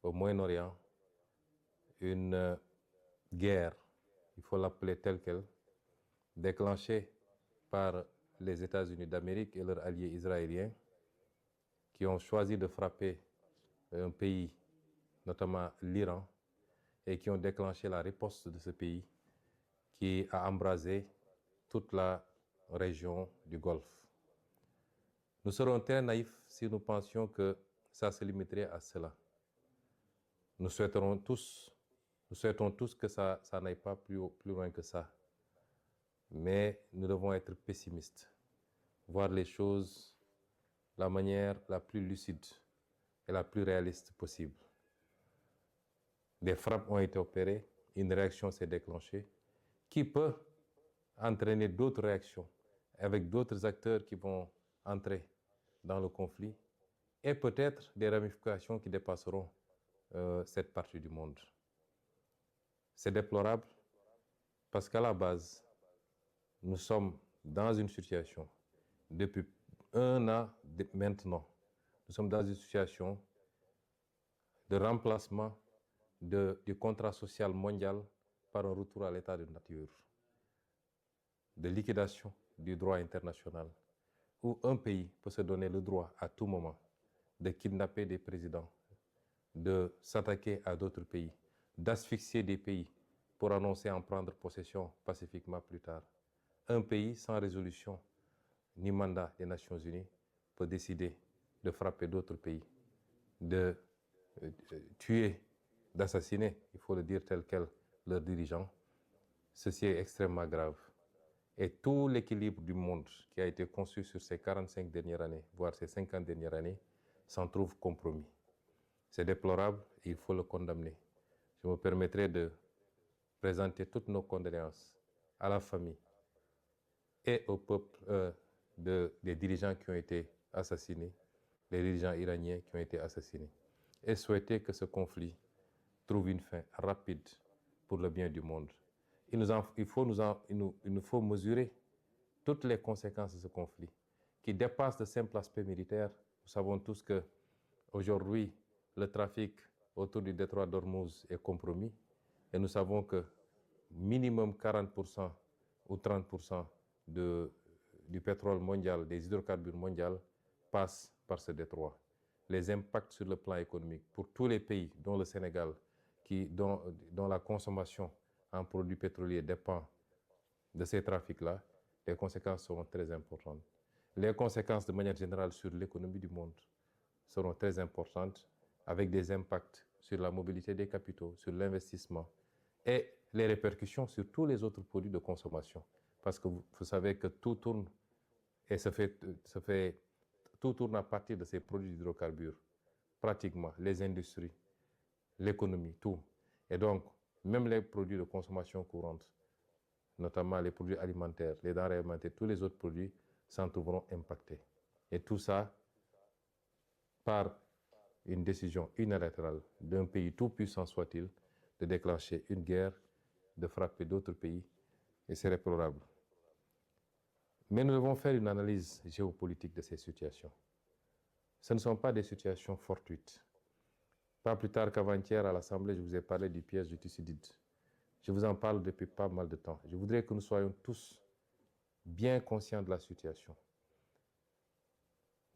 au Moyen-Orient, une guerre, il faut l'appeler telle qu'elle, déclenchée par les États-Unis d'Amérique et leurs alliés israéliens, qui ont choisi de frapper un pays, notamment l'Iran, et qui ont déclenché la riposte de ce pays qui a embrasé toute la région du Golfe. Nous serons très naïfs si nous pensions que ça se limiterait à cela. Nous souhaitons tous que ça n'aille pas plus loin que ça. Mais nous devons être pessimistes, voir les choses de la manière la plus lucide et la plus réaliste possible. Des frappes ont été opérées, une réaction s'est déclenchée, qui peut entraîner d'autres réactions avec d'autres acteurs qui vont entrer dans le conflit et peut-être des ramifications qui dépasseront cette partie du monde. C'est déplorable parce qu'à la base, nous sommes dans une situation, depuis 1 an maintenant, nous sommes dans une situation de remplacement du contrat social mondial par un retour à l'état de nature, de liquidation du droit international, où un pays peut se donner le droit à tout moment de kidnapper des présidents, de s'attaquer à d'autres pays, d'asphyxier des pays pour annoncer en prendre possession pacifiquement plus tard. Un pays sans résolution ni mandat des Nations Unies peut décider de frapper d'autres pays, de tuer, d'assassiner, il faut le dire tel quel, leurs dirigeants. Ceci est extrêmement grave. Et tout l'équilibre du monde qui a été conçu sur ces 45 dernières années, voire ces 50 dernières années, s'en trouve compromis. C'est déplorable et il faut le condamner. Je me permettrai de présenter toutes nos condoléances à la famille et au peuple des dirigeants qui ont été assassinés, les dirigeants iraniens qui ont été assassinés, et souhaiter que ce conflit trouve une fin rapide pour le bien du monde. Il nous faut mesurer toutes les conséquences de ce conflit, qui dépasse le simple aspect militaire. Nous savons tous que aujourd'hui, le trafic autour du détroit d'Ormuz est compromis, et nous savons que minimum 40% ou 30% du pétrole mondial, des hydrocarbures mondiaux, passe par ce détroit. Les impacts sur le plan économique pour tous les pays, dont le Sénégal, dont la consommation en produits pétroliers dépend de ces trafics-là, les conséquences seront très importantes. Les conséquences de manière générale sur l'économie du monde seront très importantes, avec des impacts sur la mobilité des capitaux, sur l'investissement et les répercussions sur tous les autres produits de consommation. Parce que vous savez que tout tourne et tout tourne à partir de ces produits d'hydrocarbures, pratiquement, les industries, l'économie, tout. Et donc, même les produits de consommation courante, notamment les produits alimentaires, les denrées alimentaires, tous les autres produits s'en trouveront impactés. Et tout ça par une décision unilatérale d'un pays tout puissant soit-il, de déclencher une guerre, de frapper d'autres pays, et c'est déplorable. Mais nous devons faire une analyse géopolitique de ces situations. Ce ne sont pas des situations fortuites. Pas plus tard qu'avant-hier à l'Assemblée, je vous ai parlé du piège de Thucydide. Je vous en parle depuis pas mal de temps. Je voudrais que nous soyons tous bien conscients de la situation.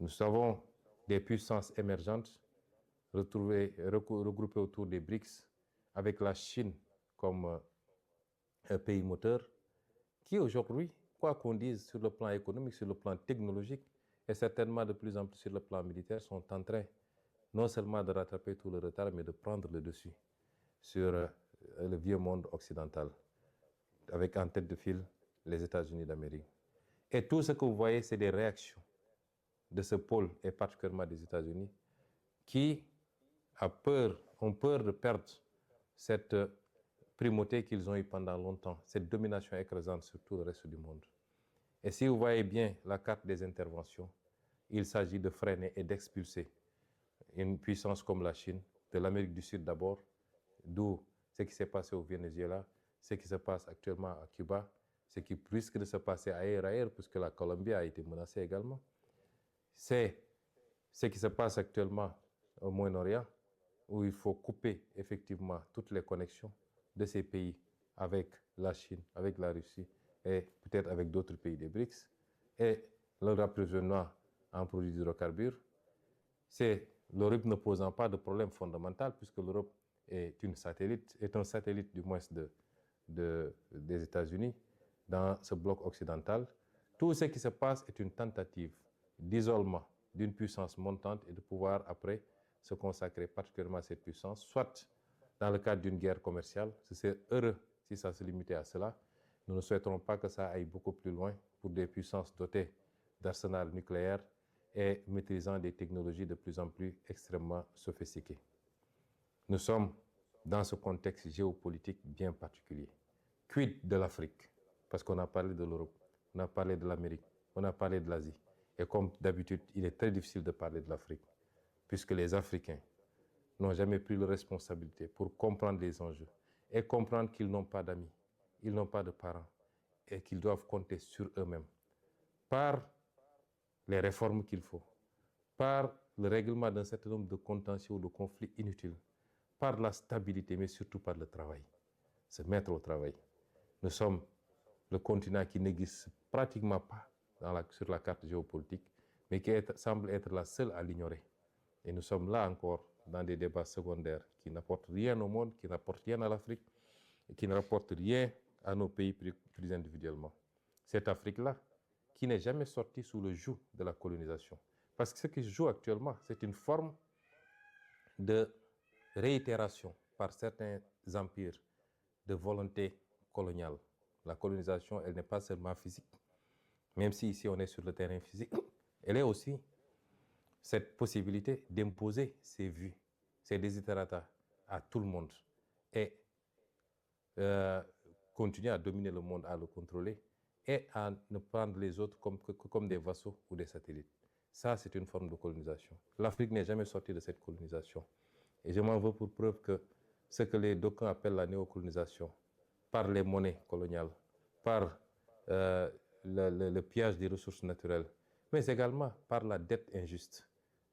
Nous avons des puissances émergentes regroupées autour des BRICS, avec la Chine comme un pays moteur, qui aujourd'hui, quoi qu'on dise sur le plan économique, sur le plan technologique, et certainement de plus en plus sur le plan militaire, sont en train non seulement de rattraper tout le retard, mais de prendre le dessus sur le vieux monde occidental, avec en tête de file les États-Unis d'Amérique. Et tout ce que vous voyez, c'est des réactions de ce pôle, et particulièrement des États-Unis, qui ont peur de perdre cette primauté qu'ils ont eue pendant longtemps, cette domination écrasante sur tout le reste du monde. Et si vous voyez bien la carte des interventions, il s'agit de freiner et d'expulser une puissance comme la Chine, de l'Amérique du Sud d'abord, d'où ce qui s'est passé au Venezuela, ce qui se passe actuellement à Cuba, ce qui risque de se passer ailleurs, puisque la Colombie a été menacée également. C'est ce qui se passe actuellement au Moyen-Orient, où il faut couper effectivement toutes les connexions de ces pays avec la Chine, avec la Russie et peut-être avec d'autres pays des BRICS, et leur approvisionnement en produits d'hydrocarbures, c'est l'Europe ne posant pas de problème fondamental puisque l'Europe est un satellite du moins des États-Unis dans ce bloc occidental. Tout ce qui se passe est une tentative d'isolement d'une puissance montante et de pouvoir après se consacrer particulièrement à cette puissance, soit dans le cadre d'une guerre commerciale. C'est heureux si ça se limitait à cela. Nous ne souhaiterons pas que ça aille beaucoup plus loin pour des puissances dotées d'arsenal nucléaire et maîtrisant des technologies de plus en plus extrêmement sophistiquées. Nous sommes dans ce contexte géopolitique bien particulier. Quid de l'Afrique? Parce qu'on a parlé de l'Europe, on a parlé de l'Amérique, on a parlé de l'Asie. Et comme d'habitude, il est très difficile de parler de l'Afrique, puisque les Africains n'ont jamais pris la responsabilité pour comprendre les enjeux et comprendre qu'ils n'ont pas d'amis, ils n'ont pas de parents et qu'ils doivent compter sur eux-mêmes par les réformes qu'il faut, par le règlement d'un certain nombre de contentieux ou de conflits inutiles, par la stabilité, mais surtout par le travail, se mettre au travail. Nous sommes le continent qui n'existe pratiquement pas sur la carte géopolitique, mais qui semble être la seule à l'ignorer. Et nous sommes là encore dans des débats secondaires qui n'apportent rien au monde, qui n'apportent rien à l'Afrique, et qui ne rapportent rien à nos pays plus individuellement. Cette Afrique-là, qui n'est jamais sortie sous le joug de la colonisation. Parce que ce qui se joue actuellement, c'est une forme de réitération par certains empires de volonté coloniale. La colonisation, elle n'est pas seulement physique, même si ici on est sur le terrain physique, elle est aussi cette possibilité d'imposer ses vues, ses desiderata à tout le monde et continuer à dominer le monde, à le contrôler et à ne prendre les autres comme des vassaux ou des satellites. Ça, c'est une forme de colonisation. L'Afrique n'est jamais sortie de cette colonisation. Et je m'en veux pour preuve que ce que les d'aucuns appellent la néocolonisation, par les monnaies coloniales, par le pillage des ressources naturelles, mais également par la dette injuste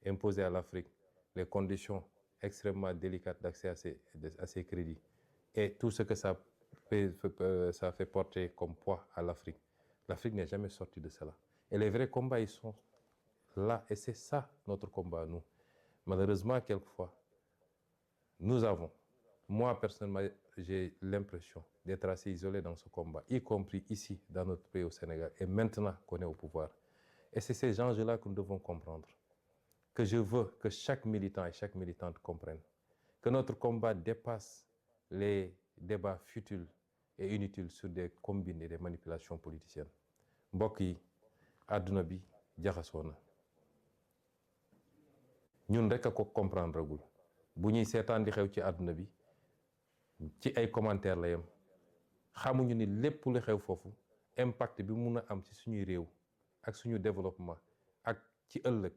imposée à l'Afrique, les conditions extrêmement délicates d'accès à ces crédits et tout ce que ça fait porter comme poids à l'Afrique. L'Afrique n'est jamais sortie de cela. Et les vrais combats, ils sont là. Et c'est ça notre combat, nous. Malheureusement, quelquefois, moi personnellement, j'ai l'impression d'être assez isolé dans ce combat, y compris ici, dans notre pays au Sénégal, et maintenant qu'on est au pouvoir. Et c'est ces enjeux-là que nous devons comprendre. Que je veux que chaque militant et chaque militante comprennent. Que notre combat dépasse les débats futiles et inutiles sur des combines et des manipulations politiciennes. mbokk yi àdduna bi jaxasoo na ñun rek a ko comprendre agul bu ñuy seetaan di xew ci àdduna bi ci ay commentaires la yem xamuñu ni lépp lu xew foofu impact bi mun a am ci suñuy réew ak suñu développement ak ci ëllëg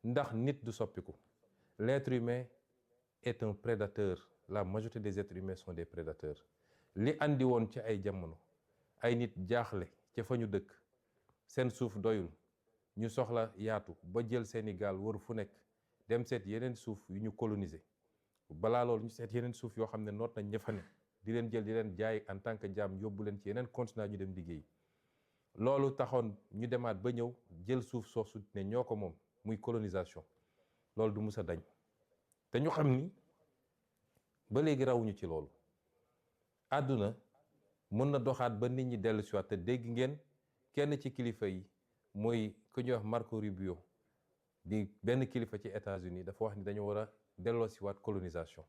ndax nit du soppiku. L'être humain est un prédateur. La majorité des êtres humains sont des prédateurs. li andi woon ci ay jamono ay nit jaaxle ca fa ñu dëkk seen suuf doyul ñu soxla yaatu ba jël seeni gaal wër fu nekk dem seet yeneen suuf yu ñu coloniser balaa loolu ñu seet yeneen suuf yoo xam ne noot nañ ña fa ne di leen jël di leen jaay en tant que jaam yóbbu leen ci yeneen continent ñu dem liggéey. loolu taxoon ñu demaat ba ñëw jël suuf soosu ne ñoo ko moom muy colonisation. loolu du mus a dañ te ñu xam ni ba léegi rawuñu ci loolu. àdduna mën na doxaat ba nit ñi dellu si waat te dégg ngeen kenn ci kilifa yi mooy ku ñuy wax Marco Rubio di benn kilifa ci États-Unis dafa wax ni dañoo war a delloo si waat colonisation.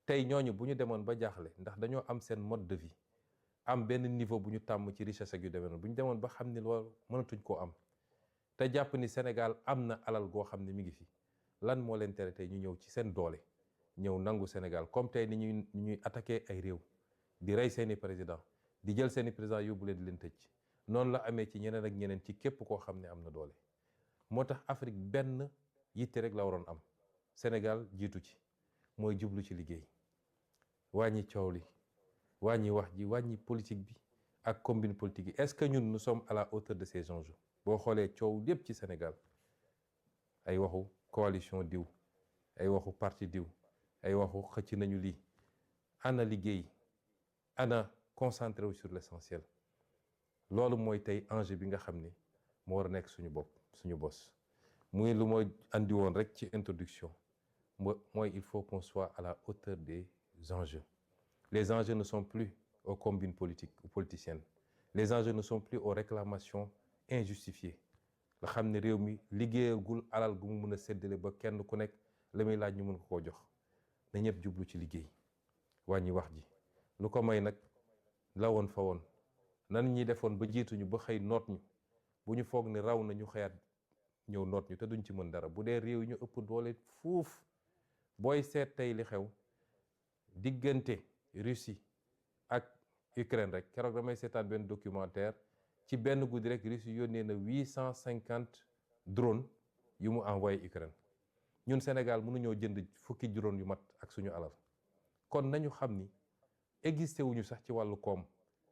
tey ñooñu bu ñu demoon ba jaaxle ndax dañoo am seen mode de vie am benn niveau bu ñu tàmm ci richesse ak yu demee noonu bu ñu demoon ba xam ni loolu mënatuñ koo am te jàpp ni Sénégal am na alal goo xam ne mi ngi fi lan moo leen tere tey ñu ñëw ci seen doole ñëw nangu Sénégal comme tey ni ñuy attaqué ay réew di rey seeni président di jël seeni président yóbbu leen di leen tëj noonu la amee ci ñeneen ak ñeneen ci képp koo xam ne am na doole. moo tax Afrique benn yitte rek la waroon am Sénégal jiitu ci mooy jublu ci liggéey wàññi coow li wàññi wax ji wàññi politique bi ak combine politique yi. est-ce que ñun nous sommes à la hauteur de ces enjeux? boo xoolee coow lépp ci Sénégal ay waxu coalition diw ay waxu parti diw ay waxu xëcc nañu lii ana liggéey ana concentré wu sur l'essentiel. loolu mooy tey enjeu bi nga xam ni moo war a nekk suñu bos muy lu mooy andi woon rek ci introduction mooy il faut qu'on soit à la hauteur des enjeux. Les enjeux ne sont plus aux combines politiques ou politiciennes. Les enjeux ne sont plus aux réclamations injustifiées. nga xam ne réew mi liggéeyagul alal gu mu mën a séddale ba kenn ku nekk la muy laaj ñu mën ko koo jox na ñëpp jublu ci liggéey wàññi wax ji. lu ko may nag la woon fa woon nan ñi defoon ba jiituñu ba xëy noot ñu bu ñu foog ne raw na ñu xëyaat ñëw noot ñu te duñ ci mën dara bu dee réew yi ñu ëpp doole fuuf. booy seet tey li xew diggante Russie ak Ukraine rek keroog damay seetaan benn documentaire ci benn guddi rek Russie yónnee na 850 drones yu mu envoyé Ukraine. ñun Sénégal mënuñoo jënd fukki drone yu mat ak suñu alal kon nañu xam ni existé wuñu sax ci wàllu koom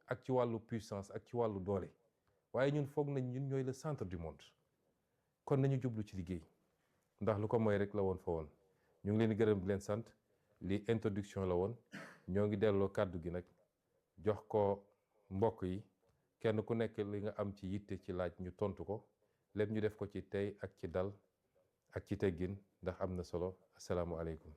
ak ci wàllu puissance ak ci wàllu doole waaye ñun foog nañ ñun ñooy le centre du monde kon nañu jublu ci liggéey ndax lu ko mooy rek la woon fa woon. ñu ngi leen di gërëm di leen sant li introduction la woon ñoo ngi delloo kàddu gi nag jox ko mbokk yi kenn ku nekk li nga am ci yitte ci laaj ñu tontu ko lépp ñu def ko ci tey ak ci dal ak ci teggin ndax am na solo asalaamualeykum.